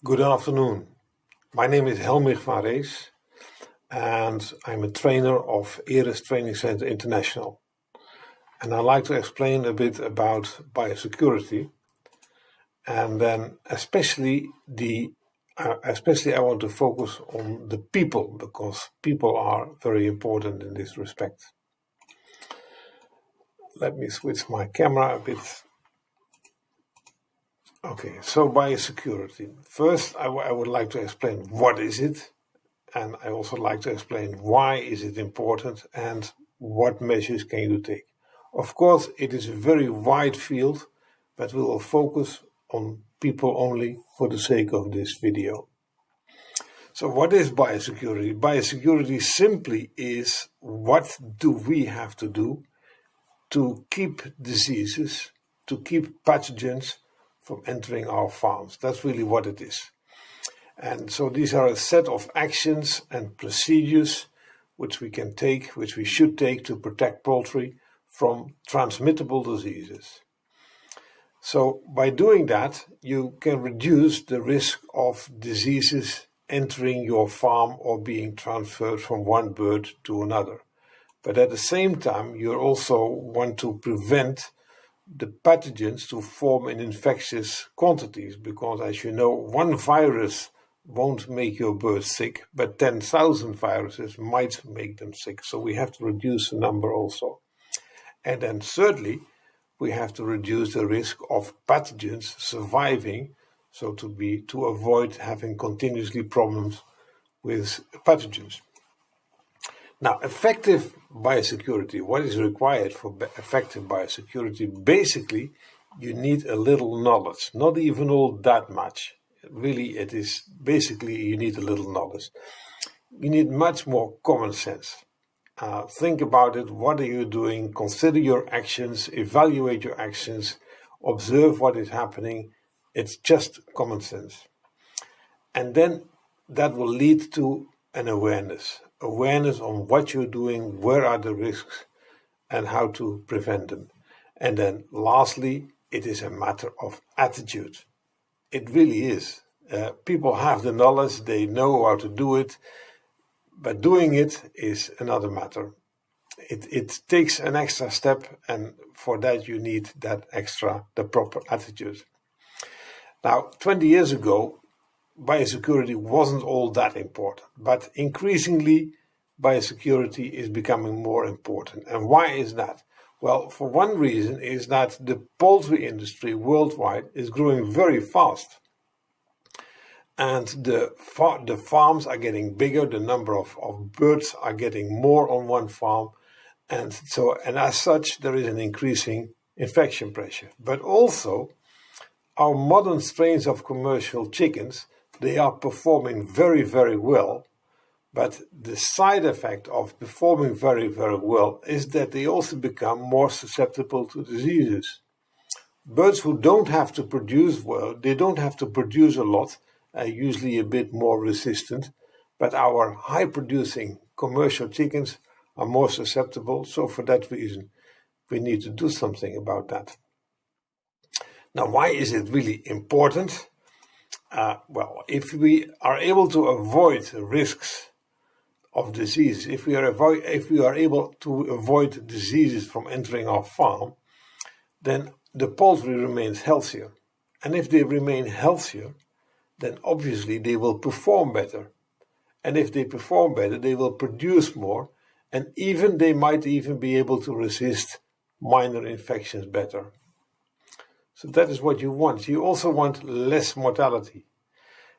Good afternoon. My name is Helmich van Rees and I'm a trainer of Eres Training Center International. And I'd like to explain a bit about biosecurity, and then especially I want to focus on the people, because people are very important in this respect. Let me switch my camera a bit. Okay, so biosecurity. First, I would like to explain what is it, and I also like to explain why is it important and what measures can you take. Of course, it is a very wide field, but we will focus on people only for the sake of this video. So what is biosecurity? Biosecurity simply is, what do we have to do to keep diseases, to keep pathogens from entering our farms? That's really what it is. And so these are a set of actions and procedures which we can take, which we should take to protect poultry from transmittable diseases. So by doing that, you can reduce the risk of diseases entering your farm or being transferred from one bird to another. But at the same time, you also want to prevent the pathogens to form in infectious quantities, because as you know, one virus won't make your birds sick, but 10,000 viruses might make them sick. So we have to reduce the number also. And then thirdly, we have to reduce the risk of pathogens surviving, so to avoid having continuously problems with pathogens. Now, effective biosecurity, what is required for effective biosecurity? Basically, you need a little knowledge, not even all that much. Really, it is basically you need a little knowledge. You need much more common sense. Think about it. What are you doing? Consider your actions, evaluate your actions, observe what is happening. It's just common sense. And then that will lead to an awareness on what you're doing, where are the risks, and how to prevent them. And then lastly, it is a matter of attitude. It really is. People have the knowledge, they know how to do it, but doing it is another matter. It takes an extra step, and for that you need the proper attitude. Now, 20 years ago, biosecurity wasn't all that important, but increasingly biosecurity is becoming more important. And why is that? Well, for one reason is that the poultry industry worldwide is growing very fast. And the farms are getting bigger, the number of birds are getting more on one farm, and as such there is an increasing infection pressure. But also, our modern strains of commercial chickens, they are performing very, very well, but the side effect of performing very, very well is that they also become more susceptible to diseases. Birds who don't have to produce well, they don't have to produce a lot, are usually a bit more resistant, but our high-producing commercial chickens are more susceptible, so for that reason we need to do something about that. Now, why is it really important? Well, if we are able to avoid risks of disease, if we are able to avoid diseases from entering our farm, then the poultry remains healthier. And if they remain healthier, then obviously they will perform better. And if they perform better, they will produce more, and they might even be able to resist minor infections better. So that is what you want. You also want less mortality.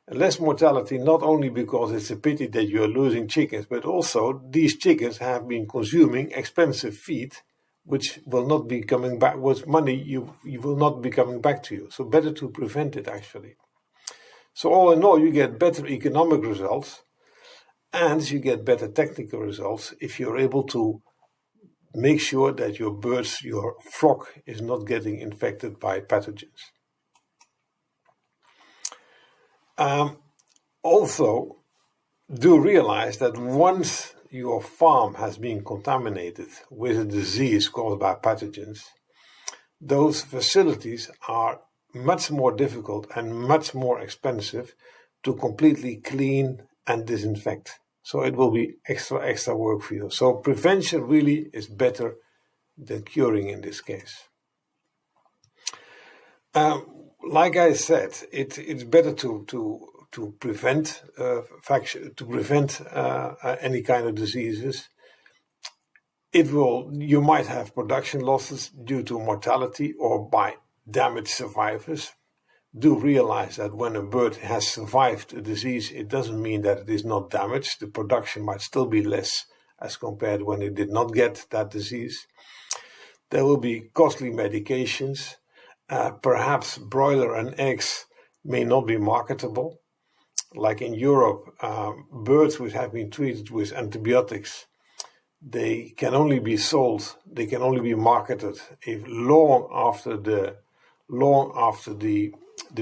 Less mortality not only because it's a pity that you are losing chickens, but also these chickens have been consuming expensive feed, which will not be coming back with money, you will not be coming back to you. So better to prevent it, actually. So all in all, you get better economic results and you get better technical results if you're able to make sure that your birds, your flock, is not getting infected by pathogens. Also, do realize that once your farm has been contaminated with a disease caused by pathogens, those facilities are much more difficult and much more expensive to completely clean and disinfect. So it will be extra work for you. So prevention really is better than curing in this case. Like I said, it's better to prevent any kind of diseases. You might have production losses due to mortality or by damaged survivors. Do realize that when a bird has survived a disease, it doesn't mean that it is not damaged. The production might still be less as compared when it did not get that disease. There will be costly medications. Perhaps broiler and eggs may not be marketable. Like in Europe, birds which have been treated with antibiotics, they can only be sold, they can only be marketed if long after the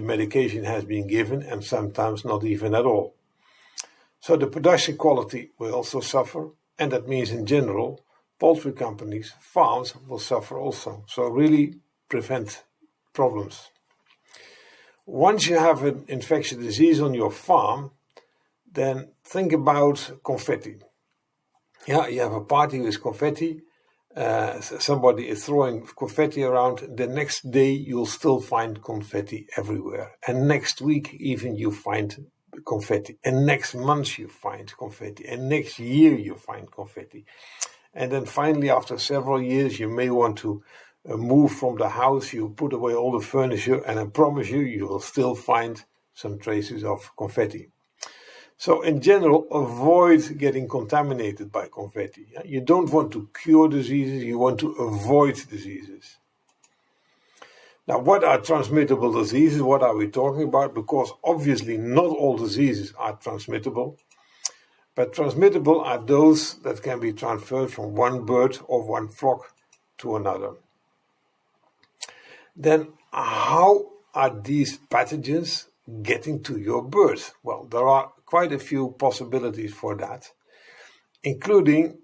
medication has been given, and sometimes not even at all. So the production quality will also suffer, and that means in general, poultry companies, farms will suffer also. So really prevent problems. Once you have an infectious disease on your farm, then think about confetti. Yeah, you have a party with confetti. Somebody is throwing confetti around. The next day you'll still find confetti everywhere. And next week even you find confetti. And next month you find confetti. And next year you find confetti. And then finally, after several years, you may want to move from the house. You put away all the furniture, and I promise you, you will still find some traces of confetti. So in general, avoid getting contaminated by confetti. You don't want to cure diseases, you want to avoid diseases. Now, what are transmittable diseases? What are we talking about? Because obviously not all diseases are transmittable, but transmittable are those that can be transferred from one bird or one flock to another. Then how are these pathogens getting to your bird? Well, there are quite a few possibilities for that, including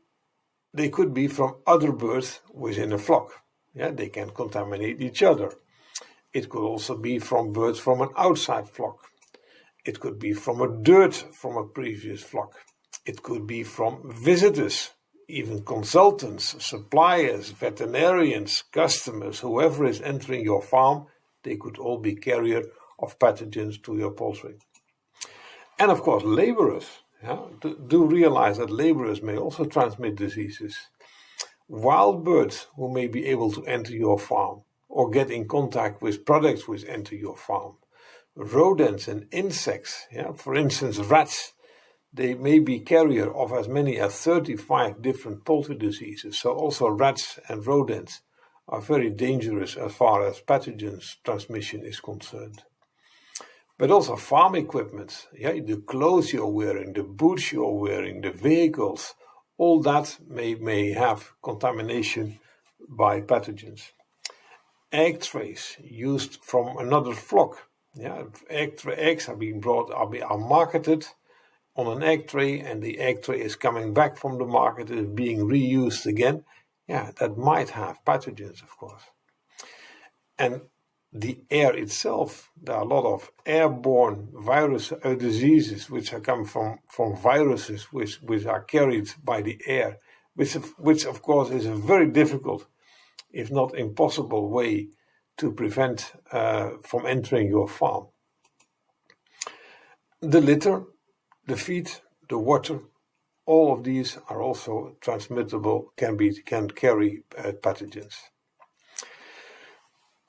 they could be from other birds within a flock. Yeah, they can contaminate each other. It could also be from birds from an outside flock. It could be from a dirt from a previous flock. It could be from visitors, even consultants, suppliers, veterinarians, customers, whoever is entering your farm. They could all be carrier of pathogens to your poultry. And of course, laborers. Yeah? Do realize that laborers may also transmit diseases. Wild birds who may be able to enter your farm or get in contact with products which enter your farm. Rodents and insects, yeah? For instance, rats, they may be carrier of as many as 35 different poultry diseases. So also rats and rodents are very dangerous as far as pathogens transmission is concerned. But also farm equipment, yeah, the clothes you're wearing, the boots you're wearing, the vehicles, all that may have contamination by pathogens. Egg trays used from another flock. Yeah, eggs are being are marketed on an egg tray, and the egg tray is coming back from the market, is being reused again. Yeah, that might have pathogens, of course. And the air itself, there are a lot of airborne diseases which are come from viruses which are carried by the air, which of course is a very difficult, if not impossible, way to prevent from entering your farm. The litter, the feed, the water, all of these are also transmittable, can carry pathogens.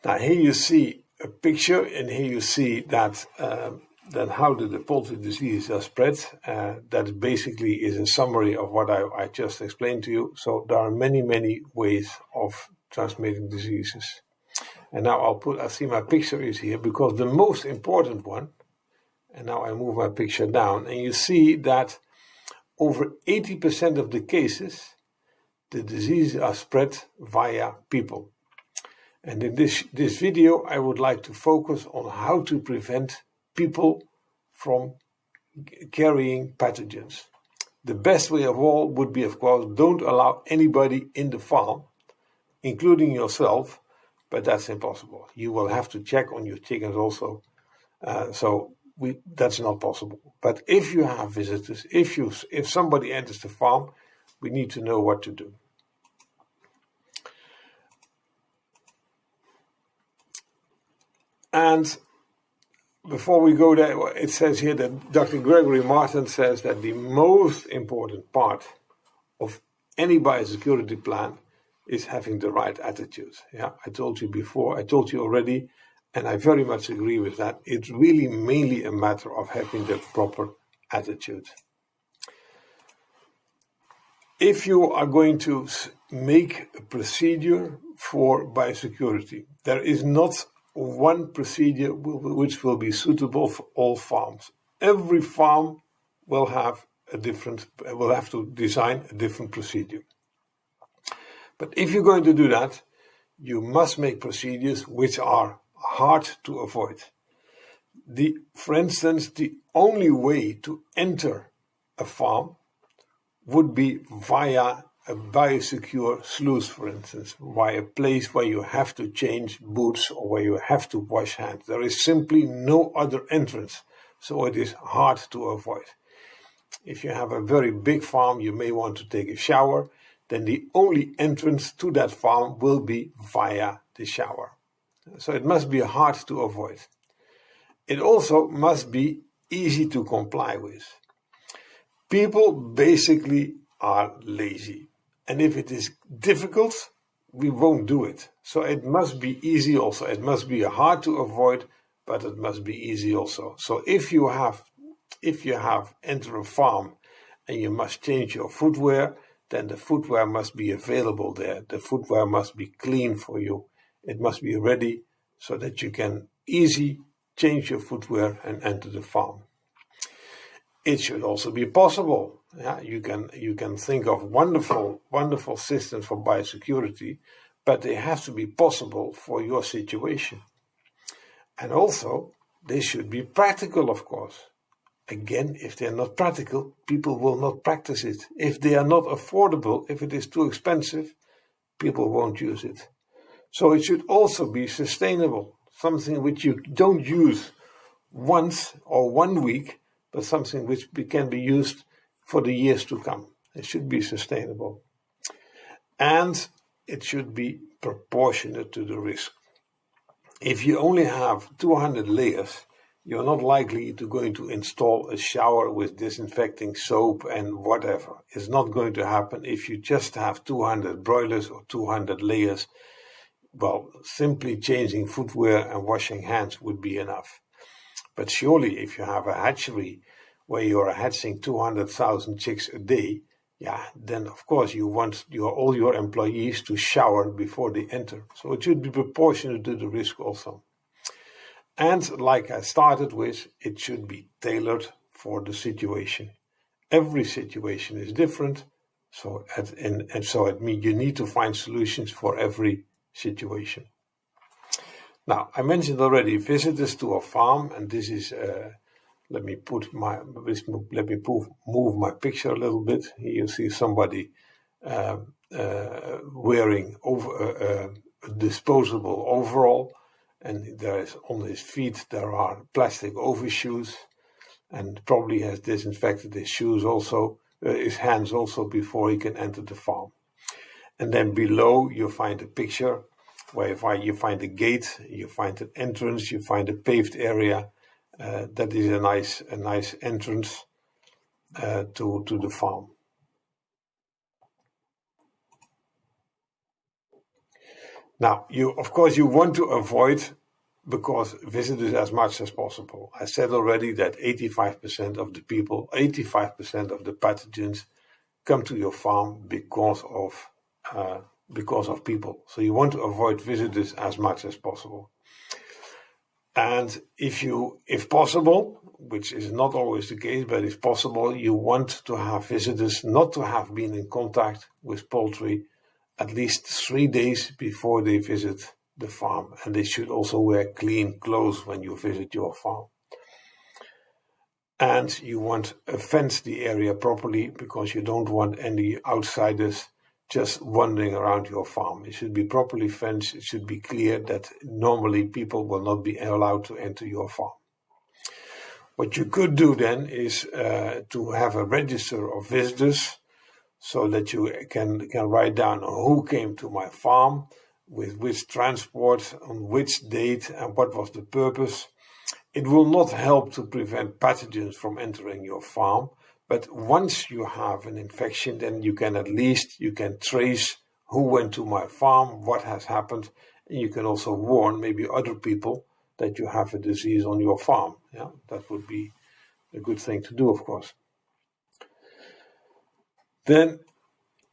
Now here you see a picture, and here you see that how the poultry diseases are spread. That basically is a summary of what I just explained to you. So there are many ways of transmitting diseases. And now I see my picture is here because the most important one, and now I move my picture down, and you see that over 80% of the cases, the diseases are spread via people. And in this video, I would like to focus on how to prevent people from carrying pathogens. The best way of all would be, of course, don't allow anybody in the farm, including yourself, but that's impossible. You will have to check on your chickens also. That's not possible. But if you have visitors, if somebody enters the farm, we need to know what to do. And before we go there, it says here that Dr. Gregory Martin says that the most important part of any biosecurity plan is having the right attitude. Yeah, I told you before, I told you already, and I very much agree with that. It's really mainly a matter of having the proper attitude. If you are going to make a procedure for biosecurity, there is not one procedure which will be suitable for all farms. Every farm will have to design a different procedure. But if you're going to do that, you must make procedures which are hard to avoid. For instance, the only way to enter a farm would be via a biosecure sluice, for instance, via a place where you have to change boots or where you have to wash hands. There is simply no other entrance, so it is hard to avoid. If you have a very big farm, you may want to take a shower, then the only entrance to that farm will be via the shower. So it must be hard to avoid. It also must be easy to comply with. People basically are lazy. And if it is difficult, we won't do it. So it must be easy also. It must be hard to avoid, but it must be easy also. So if you have entered a farm and you must change your footwear, then the footwear must be available there. The footwear must be clean for you. It must be ready so that you can easily change your footwear and enter the farm. It should also be possible. Yeah, you can think of wonderful systems for biosecurity, but they have to be possible for your situation. And also, they should be practical, of course. Again, if they're not practical, people will not practice it. If they are not affordable, if it is too expensive, people won't use it. So it should also be sustainable, something which you don't use once or 1 week, but something which can be used for the years to come. It should be sustainable. And it should be proportionate to the risk. If you only have 200 layers, you're not likely going to install a shower with disinfecting soap and whatever. It's not going to happen if you just have 200 broilers or 200 layers. Well, simply changing footwear and washing hands would be enough. But surely if you have a hatchery where you're hatching 200,000 chicks a day, then of course you want all your employees to shower before they enter. So it should be proportionate to the risk also. And like I started with, it should be tailored for the situation. Every situation is different, so it means you need to find solutions for every situation. Now, I mentioned already visitors to a farm, and this is let me move my picture a little bit. Here you see somebody wearing a disposable overall, and there is on his feet there are plastic overshoes, and probably has disinfected his shoes also, his hands also before he can enter the farm. And then below you find a picture where you find a gate, you find an entrance, you find a paved area. That is a nice entrance to the farm. Now, of course, you want to avoid visitors as much as possible. I said already that 85% of the people, 85% of the pathogens come to your farm because of people. So you want to avoid visitors as much as possible. And if possible, which is not always the case, but if possible, you want to have visitors not to have been in contact with poultry at least 3 days before they visit the farm. And they should also wear clean clothes when you visit your farm. And you want to fence the area properly because you don't want any outsiders just wandering around your farm. It should be properly fenced. It should be clear that normally people will not be allowed to enter your farm. What you could do then is to have a register of visitors, so that you can write down who came to my farm, with which transport, on which date, and what was the purpose. It will not help to prevent pathogens from entering your farm, but once you have an infection, then you can trace who went to my farm, what has happened, and you can also warn maybe other people that you have a disease on your farm. Yeah, that would be a good thing to do, of course. Then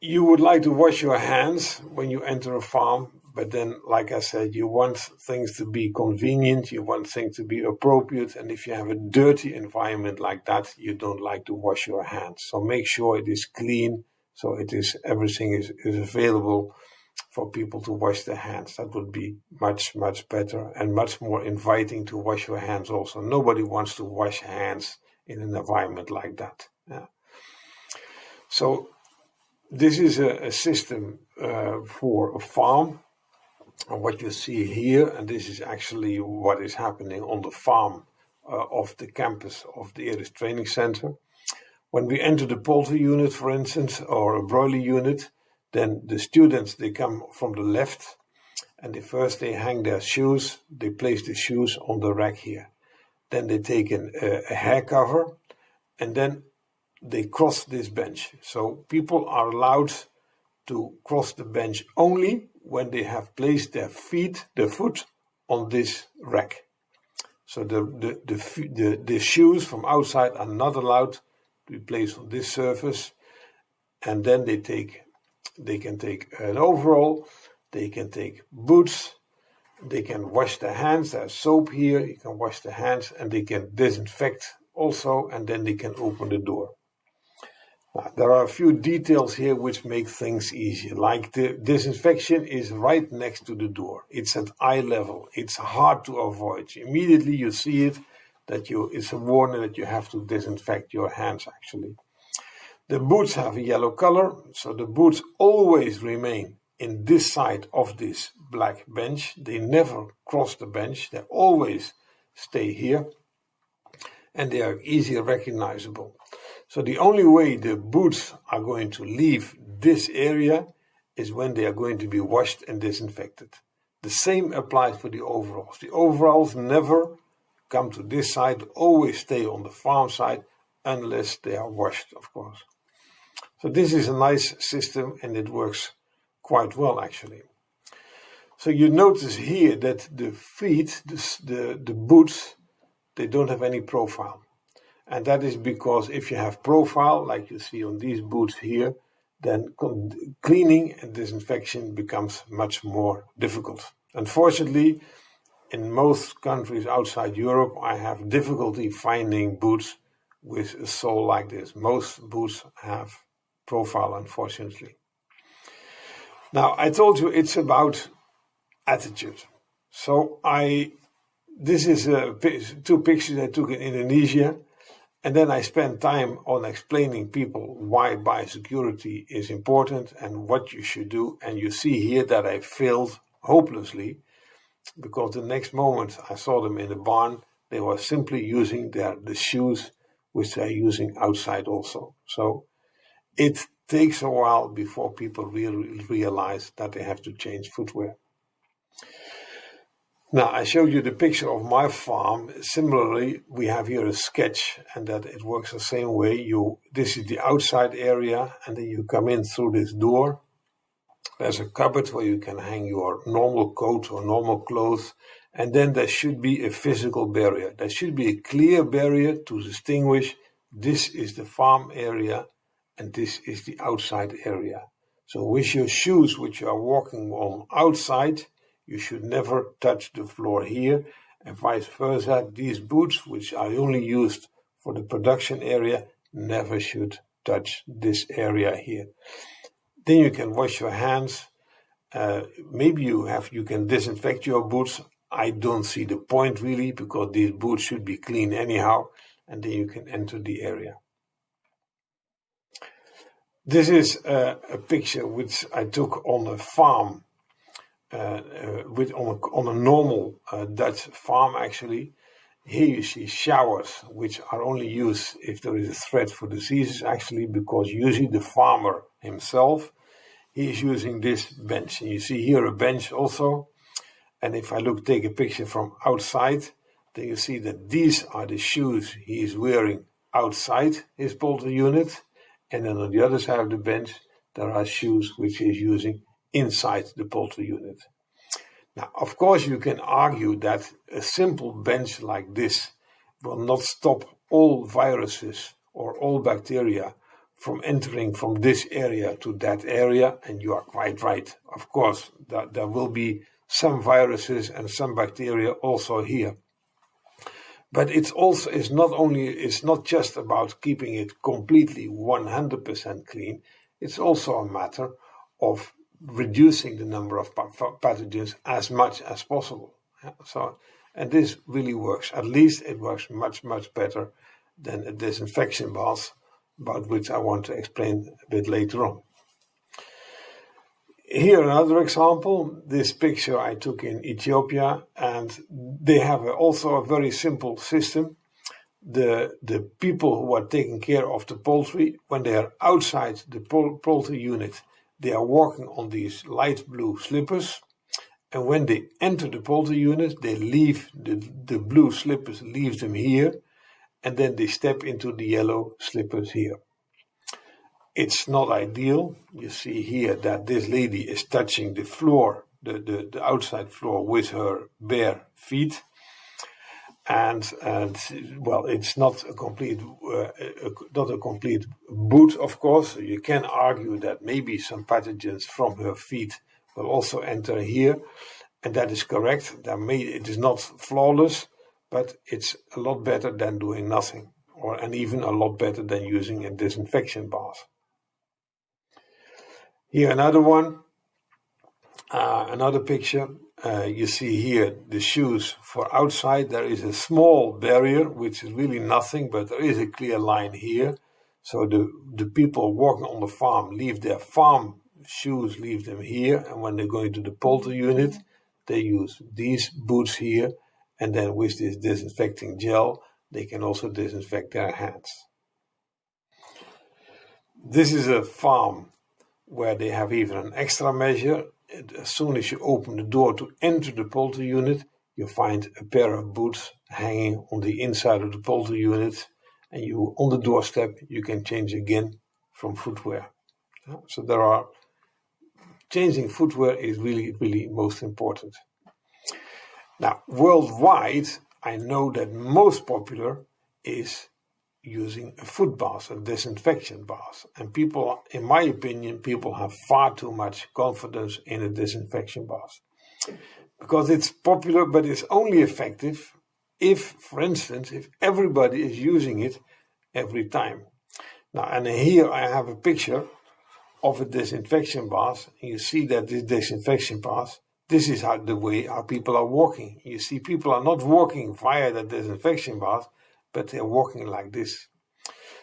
you would like to wash your hands when you enter a farm, but then, like I said, you want things to be convenient, you want things to be appropriate, and if you have a dirty environment like that, you don't like to wash your hands. So make sure it is clean, so everything is available for people to wash their hands. That would be much, much better and much more inviting to wash your hands also. Nobody wants to wash hands in an environment like that. Yeah. So this is a system for a farm. And what you see here, and this is actually what is happening on the farm of the campus of the Eris Training Center. When we enter the poultry unit, for instance, or a broiler unit, then the students, they come from the left, and they hang their shoes, they place the shoes on the rack here. Then they take a hair cover, and then they cross this bench. So people are allowed to cross the bench only when they have placed their foot on this rack. So the shoes from outside are not allowed to be placed on this surface. And then they can take an overall, they can take boots, they can wash their hands. There's soap here, you can wash their hands, and they can disinfect also, and then they can open the door. Now, there are a few details here which make things easier, like the disinfection is right next to the door. It's at eye level. It's hard to avoid. Immediately you see it, it's a warning that you have to disinfect your hands actually. The boots have a yellow color, so the boots always remain in this side of this black bench. They never cross the bench. They always stay here, and they are easily recognizable. So the only way the boots are going to leave this area is when they are going to be washed and disinfected. The same applies for the overalls. The overalls never come to this side, always stay on the farm side unless they are washed, of course. So this is a nice system, and it works quite well actually. So you notice here that the feet, the boots, they don't have any profile. And that is because if you have profile, like you see on these boots here, then cleaning and disinfection becomes much more difficult. Unfortunately, in most countries outside Europe, I have difficulty finding boots with a sole like this. Most boots have profile, unfortunately. Now, I told you it's about attitude. So this is two pictures I took in Indonesia. And then I spent time on explaining people why biosecurity is important and what you should do. And you see here that I failed hopelessly, because the next moment I saw them in the barn, they were simply using the shoes which they're using outside also. So it takes a while before people really realize that they have to change footwear. Now, I showed you the picture of my farm. Similarly, we have here a sketch, and that it works the same way. This is the outside area, and then you come in through this door. There's a cupboard where you can hang your normal coat or normal clothes, and then there should be a physical barrier. There should be a clear barrier to distinguish this is the farm area and this is the outside area. So with your shoes, which you are walking on outside, you should never touch the floor here, and vice versa. These boots, which are only used for the production area, never should touch this area here. Then you can wash your hands. Maybe you can disinfect your boots. I don't see the point really, because these boots should be clean anyhow, and then you can enter the area. This is a picture which I took on a farm, on a normal Dutch farm actually. Here you see showers, which are only used if there is a threat for diseases actually, because usually the farmer himself, he is using this bench. And you see here a bench also. And if I take a picture from outside, then you see that these are the shoes he is wearing outside his poultry unit. And then on the other side of the bench, there are shoes which he is using inside the poultry unit. Now, of course, you can argue that a simple bench like this will not stop all viruses or all bacteria from entering from this area to that area, and you are quite right. Of course, there will be some viruses and some bacteria also here. But it's not just about keeping it completely 100% clean. It's also a matter of reducing the number of pathogens as much as possible. And this really works. At least it works much, much better than a disinfection bath, about which I want to explain a bit later on. Here another example, this picture I took in Ethiopia, and they have also a very simple system. The people who are taking care of the poultry, when they are outside the poultry unit, they are walking on these light blue slippers, and when they enter the poultry unit, they leave the blue slippers, leave them here, and then they step into the yellow slippers here. It's not ideal. You see here that this lady is touching the floor, the outside floor, with her bare feet. And well, it's not a complete boot, of course. You can argue that maybe some pathogens from her feet will also enter here, and that is correct. It is not flawless, but it's a lot better than doing nothing, and even a lot better than using a disinfection bath. Here another one, another picture. You see here the shoes for outside. There is a small barrier, which is really nothing, but there is a clear line here. So the people walking on the farm leave their farm shoes, leave them here. And when they're going to the poultry unit, they use these boots here. And then with this disinfecting gel, they can also disinfect their hands. This is a farm where they have even an extra measure. As soon as you open the door to enter the poultry unit, you find a pair of boots hanging on the inside of the poultry unit, and on the doorstep you can change again from footwear. So changing footwear is really, really most important. Now, worldwide, I know that most popular is using a foot bath, a disinfection bath. And people, in my opinion, people have far too much confidence in a disinfection bath. Because it's popular, but it's only effective if, for instance, if everybody is using it every time. Now, and here I have a picture of a disinfection bath. And you see that this disinfection bath, this is the way our people are walking. You see, people are not walking via the disinfection bath, but they're walking like this.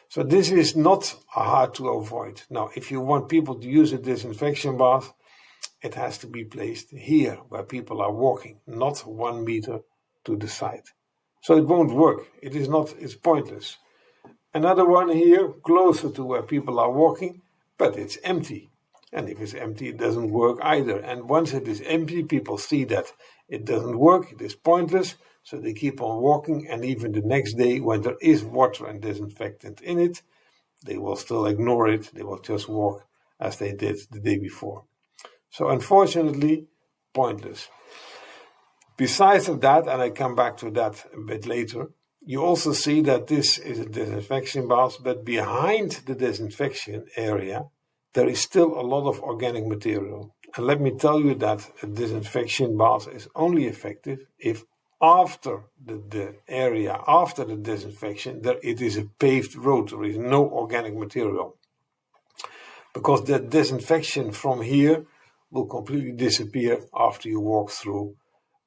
So this is not hard to avoid. Now, if you want people to use a disinfection bath, it has to be placed here where people are walking, not 1 meter to the side. So it won't work. It's pointless. Another one here, closer to where people are walking, but it's empty. And if it's empty, it doesn't work either. And once it is empty, people see that it doesn't work, it is pointless. So they keep on walking, and even the next day, when there is water and disinfectant in it, they will still ignore it. They will just walk as they did the day before. So unfortunately, pointless. Besides that, and I come back to that a bit later, you also see that this is a disinfection bath, but behind the disinfection area, there is still a lot of organic material. And let me tell you that a disinfection bath is only effective if after after the disinfection, it is a paved road. There is no organic material. Because the disinfection from here will completely disappear after you walk through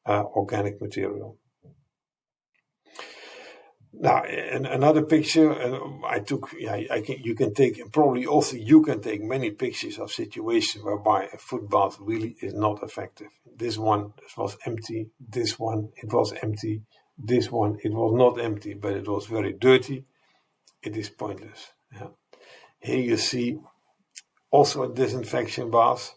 organic material. Now, and another picture I took. Yeah, you can take, probably also you can take many pictures of situations whereby a foot bath really is not effective. This one was empty. This one, it was empty. This one, it was not empty, but it was very dirty. It is pointless. Yeah. Here you see also a disinfection bath.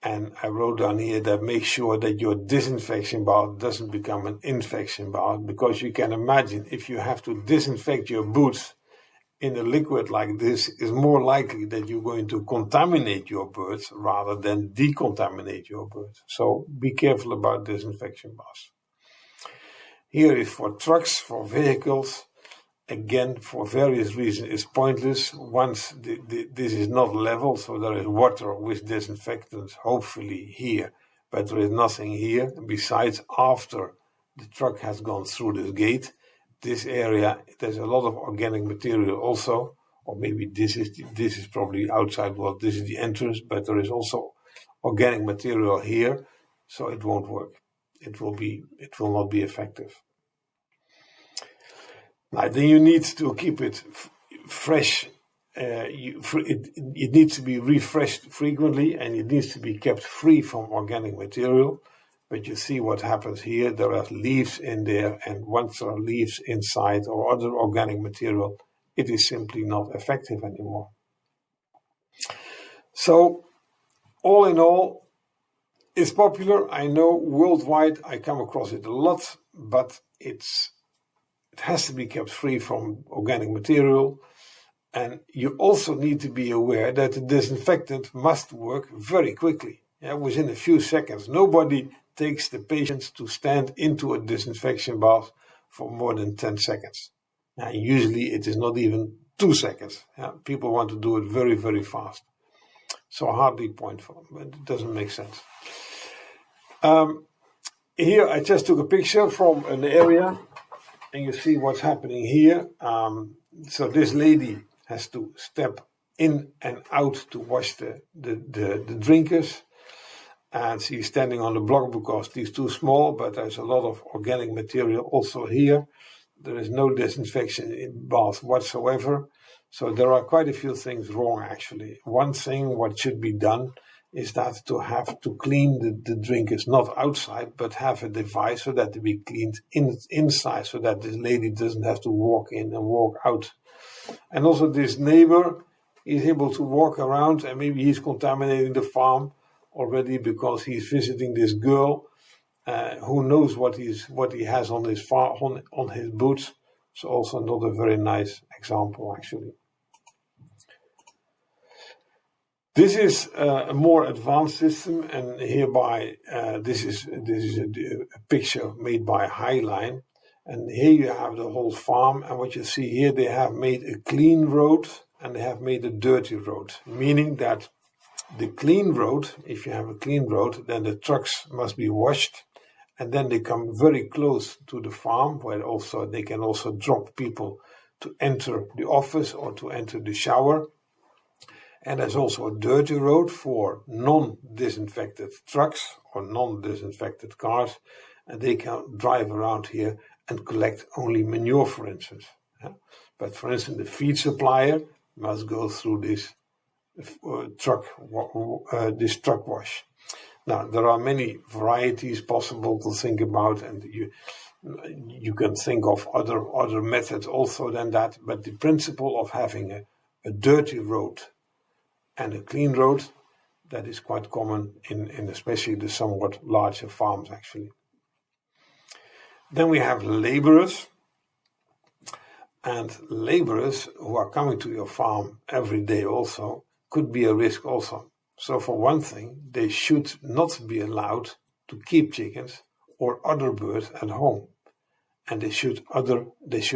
And I wrote down here that make sure that your disinfection bath doesn't become an infection bath, because you can imagine if you have to disinfect your boots in a liquid like this, it's more likely that you're going to contaminate your birds rather than decontaminate your birds. So be careful about disinfection baths. Here is for trucks, for vehicles. Again, for various reasons, it's pointless. Once this is not level, so there is water with disinfectants, hopefully here, but there is nothing here. Besides, after the truck has gone through this gate, this area, there's a lot of organic material also, or maybe this is probably outside. Well, this is the entrance, but there is also organic material here, so it won't work. It will not be effective. Now, then you need to keep it fresh. It needs to be refreshed frequently, and it needs to be kept free from organic material. But you see what happens here. There are leaves in there, and once there are leaves inside or other organic material, it is simply not effective anymore. So, all in all, it's popular. I know worldwide I come across it a lot, but it has to be kept free from organic material. And you also need to be aware that the disinfectant must work very quickly. Yeah, within a few seconds. Nobody takes the patience to stand into a disinfection bath for more than 10 seconds. Usually it is not even 2 seconds. Yeah, people want to do it very, very fast. So hardly point for them, but it doesn't make sense. Here I just took a picture from an area, and you see what's happening here. So this lady has to step in and out to wash the drinkers. And she's standing on the block because she's too small, but there's a lot of organic material also here. There is no disinfection in bath whatsoever. So there are quite a few things wrong, actually. One thing what should be done is that to have to clean the drinkers, not outside, but have a device so that they be cleaned inside, so that this lady doesn't have to walk in and walk out. And also this neighbor is able to walk around, and maybe he's contaminating the farm already because he's visiting this girl. Who knows what he has on his on his boots. So also not a very nice example, actually. This is a more advanced system, and hereby this is a picture made by Highline. And here you have the whole farm, and what you see here, they have made a clean road and they have made a dirty road, meaning that the clean road, if you have a clean road, then the trucks must be washed, and then they come very close to the farm, where also they can also drop people to enter the office or to enter the shower. And there's also a dirty road for non-disinfected trucks or non-disinfected cars, and they can drive around here and collect only manure, for instance. Yeah? But for instance, the feed supplier must go through this truck wash. Now, there are many varieties possible to think about, and you can think of other methods also than that, but the principle of having a dirty road and a clean road, that is quite common in especially the somewhat larger farms, actually. Then we have laborers, and laborers who are coming to your farm every day also could be a risk also. So for one thing, they should not be allowed to keep chickens or other birds at home. And they should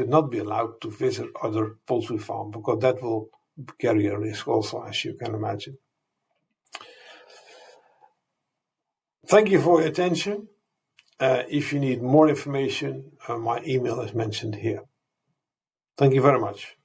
not be allowed to visit other poultry farms, because that will carry a risk also, as you can imagine. Thank you for your attention. If you need more information, my email is mentioned here. Thank you very much.